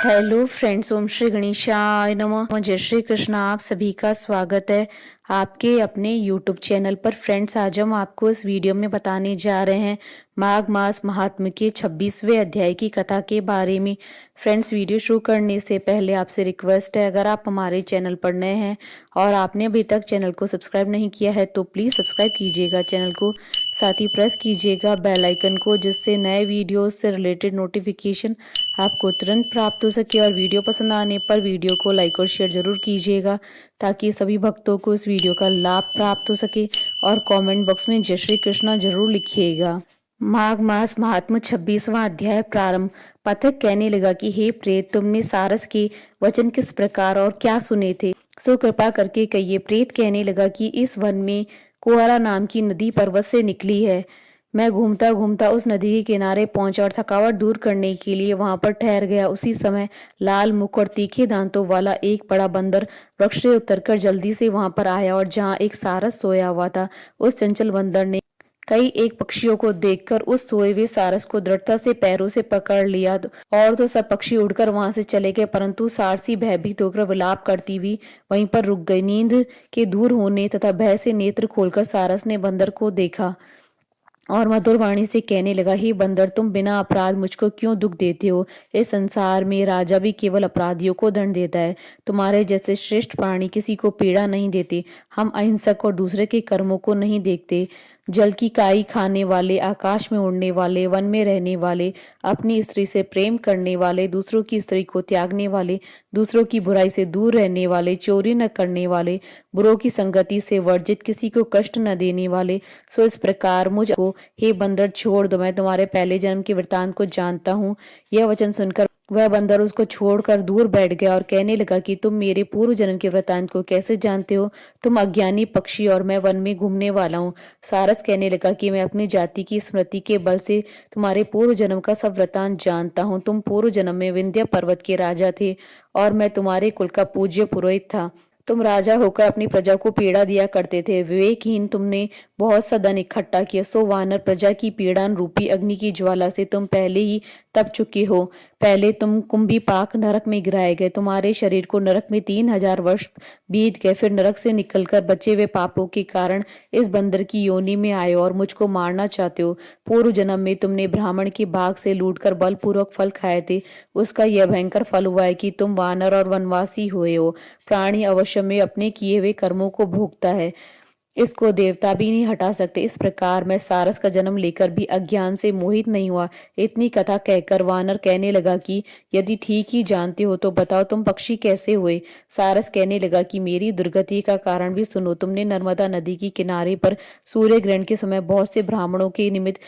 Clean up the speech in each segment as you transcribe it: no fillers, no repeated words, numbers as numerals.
Hello friends, ओम श्री गणेशाय नमः। जय श्री कृष्ण। आप सभी का स्वागत है आपके अपने यूट्यूब चैनल पर। फ्रेंड्स, आज हम आपको इस वीडियो में बताने जा रहे हैं माघ मास महात्म्य के 26वें अध्याय की कथा के बारे में। फ्रेंड्स, वीडियो शुरू करने से पहले आपसे रिक्वेस्ट है, अगर आप हमारे चैनल पर नए हैं और आपने अभी तक चैनल को सब्सक्राइब नहीं किया है तो प्लीज़ सब्सक्राइब कीजिएगा चैनल को, साथ ही प्रेस कीजिएगा बेल आइकन को, जिससे नए वीडियोस से रिलेटेड नोटिफिकेशन आपको तुरंत प्राप्त हो सके। और वीडियो पसंद आने पर वीडियो को लाइक और शेयर जरूर कीजिएगा ताकि सभी भक्तों को इस वीडियो का लाभ प्राप्त हो सके। और कमेंट बॉक्स में जय श्री कृष्णा जरूर लिखिएगा। माघ मास महात्म्य 26वां अध्याय प्रारंभ। पथिक कहने लगा कि हे प्रेत, तुमने सारस के वचन किस प्रकार और क्या सुने थे, सो कृपा करके कहिए। प्रेत कहने लगा कि इस वन में कुआरा नाम की नदी पर्वत से निकली है। मैं घूमता घूमता उस नदी के किनारे पहुंचा और थकावट दूर करने के लिए वहां पर ठहर गया। उसी समय लाल मुख और तीखे दांतों वाला एक बड़ा बंदर वृक्ष से उतरकर जल्दी से वहां पर आया, और जहां एक सारस सोया हुआ था, उस चंचल बंदर ने कई एक पक्षियों को देखकर उस सोए हुए सारस को दृढ़ता से पैरों से पकड़ लिया। और तो सब पक्षी उड़कर वहां से चले गए, परंतु सारसी भयभीत होकर विलाप करती हुई वहीं पर रुक गई। नींद के दूर होने तथा भय से नेत्र खोलकर सारस ने बंदर को देखा और मधुर वाणी से कहने लगा, हे बंदर, तुम बिना अपराध मुझको क्यों दुख देते हो? इस संसार में राजा भी केवल अपराधियों को दंड देता है। तुम्हारे जैसे श्रेष्ठ प्राणी किसी को पीड़ा नहीं देते। हम अहिंसक और दूसरे के कर्मों को नहीं देखते। जल की काई खाने वाले, आकाश में उड़ने वाले, वन में रहने वाले, अपनी स्त्री से प्रेम करने वाले, दूसरों की स्त्री को त्यागने वाले, दूसरों की बुराई से दूर रहने वाले, चोरी न करने वाले, बुरों की संगति से वर्जित, किसी को कष्ट न देने वाले, सो इस प्रकार मुझको हे बंदर छोड़ दो, मैं तुम्हारे पहले जन्म के वृतांत को जानता हूँ। यह वचन सुनकर वह बंदर उसको छोड़कर दूर बैठ गया और कहने लगा कि तुम मेरे पूर्व जन्म के वृतांत को कैसे जानते हो? तुम अज्ञानी पक्षी, और मैं वन में घूमने वाला हूँ। सारस कहने लगा कि मैं अपनी जाति की स्मृति के बल से तुम्हारे पूर्व जन्म का सब वृतांत जानता हूँ। तुम पूर्व जन्म में विंध्य पर्वत के राजा थे और मैं तुम्हारे कुल का पूज्य पुरोहित था। तुम राजा होकर अपनी प्रजा को पीड़ा दिया करते थे। विवेकहीन तुमने बहुत सा धन इकट्ठा किया, सो वानर प्रजा की पीड़ान रूपी अग्नि की ज्वाला से तुम पहले ही तप चुके हो। पहले तुम कुंभीपाक नरक में गिराए गए। तुम्हारे शरीर को नरक में 3000 वर्ष बीत गए। फिर नरक से निकलकर बचे हुए पापों के कारण इस बंदर की योनि में आए और मुझको मारना चाहते हो। पूर्व जन्म में तुमने ब्राह्मण के बाग से लूटकर बलपूर्वक फल खाए थे। उसका यह भयंकर फल हुआ है कि तुम वानर और वनवासी हुए हो। प्राणी अवश्य में अपने किए हुए कर्मों को भोगता है, इसको देवता भी नहीं हटा सकते। इस प्रकार मैं सारस का जन्म लेकर भी अज्ञान से मोहित नहीं हुआ। इतनी कथा कहकर वानर कहने लगा कि यदि ठीक ही जानते हो तो बताओ, तुम पक्षी कैसे हुए? सारस कहने लगा कि मेरी दुर्गति का कारण भी सुनो। तुमने नर्मदा नदी के किनारे पर सूर्य ग्रहण के समय बहुत से ब्राह्मणों के निमित्त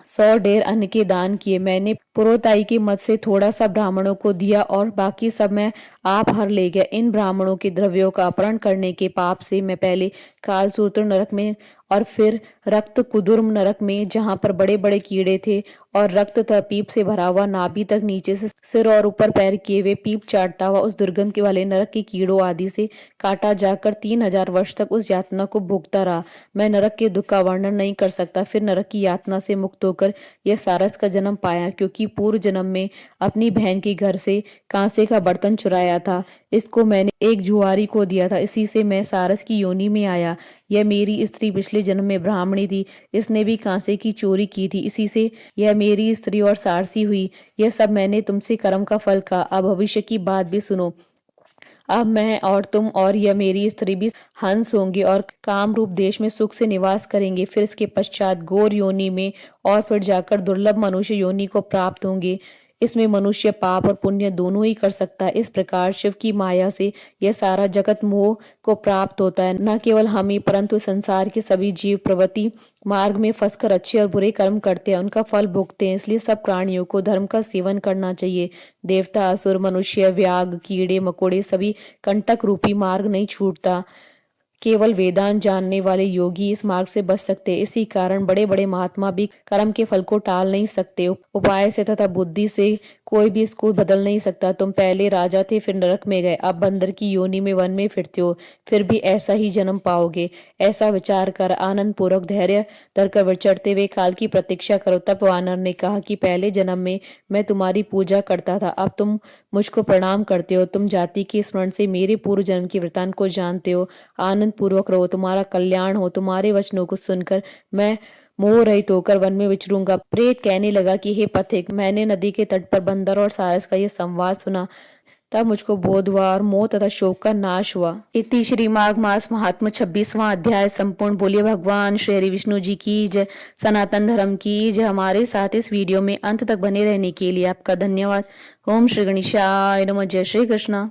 100 ढेर अन्न के दान किए। मैंने पुरोताई के मत से थोड़ा सा ब्राह्मणों को दिया और बाकी सब मैं आप हर ले गया। इन ब्राह्मणों के द्रव्यों का अपहरण करने के पाप से मैं पहले कालसूत्र नरक में और फिर रक्त कुदुर्म नरक में, जहां पर बड़े बड़े कीड़े थे और रक्त तथा पीप से भरा हुआ नाभि तक नीचे से सिर और ऊपर पैर किए हुए पीप चाटता हुआ उस दुर्गंध के वाले नरक के कीड़ों आदि से काटा जाकर 3000 वर्ष तक उस यातना को भोगता रहा। मैं नरक के दुख का वर्णन नहीं कर सकता। फिर नरक की यातना से मुक्त होकर यह सारस का जन्म पाया, क्योंकि पूर्व जन्म में अपनी बहन के घर से कांसे का बर्तन चुराया था। इसको मैंने एक जुआरी को दिया था, इसी से मैं सारस की योनि में आया। यह मेरी स्त्री पिछले जन्म में ब्राह्मणी थी, इसने भी कांसे की चोरी की थी, इसी से यह मेरी स्त्री और सारसी हुई। यह सब मैंने तुमसे कर्म का फल कहा। अब भविष्य की बात भी सुनो। अब मैं और तुम और यह मेरी स्त्री भी हंस होंगे और काम रूप देश में सुख से निवास करेंगे। फिर इसके पश्चात गौर योनि में और फिर जाकर दुर्लभ मनुष्य योनि को प्राप्त होंगे। इसमें मनुष्य पाप और पुण्य दोनों ही कर सकता है। इस प्रकार शिव की माया से यह सारा जगत मोह को प्राप्त होता है। न केवल हम ही परंतु संसार के सभी जीव प्रवृत्ति मार्ग में फंसकर अच्छे और बुरे कर्म करते हैं, उनका फल भोगते हैं। इसलिए सब प्राणियों को धर्म का सेवन करना चाहिए। देवता, असुर, मनुष्य, व्याघ, कीड़े मकोड़े सभी कंटक रूपी मार्ग नहीं छूटता। केवल वेदांत जानने वाले योगी इस मार्ग से बच सकते। इसी कारण बड़े बड़े महात्मा भी कर्म के फल को टाल नहीं सकते। उपाय से तथा बुद्धि से कोई भी इसको बदल नहीं सकता। तुम पहले राजा थे, फिर नरक में गए, अब बंदर की योनि में वन में फिरते हो, फिर भी ऐसा ही जन्म पाओगे। ऐसा विचार कर आनंद पूर्वक धैर्य धरकर विचरते हुए काल की प्रतीक्षा करो। तब वानर ने कहा कि पहले जन्म में मैं तुम्हारी पूजा करता था, अब तुम मुझको प्रणाम करते हो। तुम जाति के स्मरण से मेरे पूर्व जन्म के वृतांत को जानते हो। आनंद पूर्वक रहो, तुम्हारा कल्याण हो। तुम्हारे वचनों को सुनकर मैं मोह रहित होकर वन में विचरूंगा। प्रेत कहने लगा कि हे पथिक, मैंने नदी के तट पर बंदर और सारस का यह संवाद सुना, तब मुझको बोध हुआ और मोह तथा शोक का नाश हुआ। इति श्री माघ मास महात्म 26वां अध्याय संपूर्ण। बोलिए भगवान श्री हरि विष्णु जी की जय, सनातन धर्म की जय। हमारे साथ इस वीडियो में अंत तक बने रहने के लिए आपका धन्यवाद। ओम श्री गणेशाय नमः। जय श्री कृष्णा।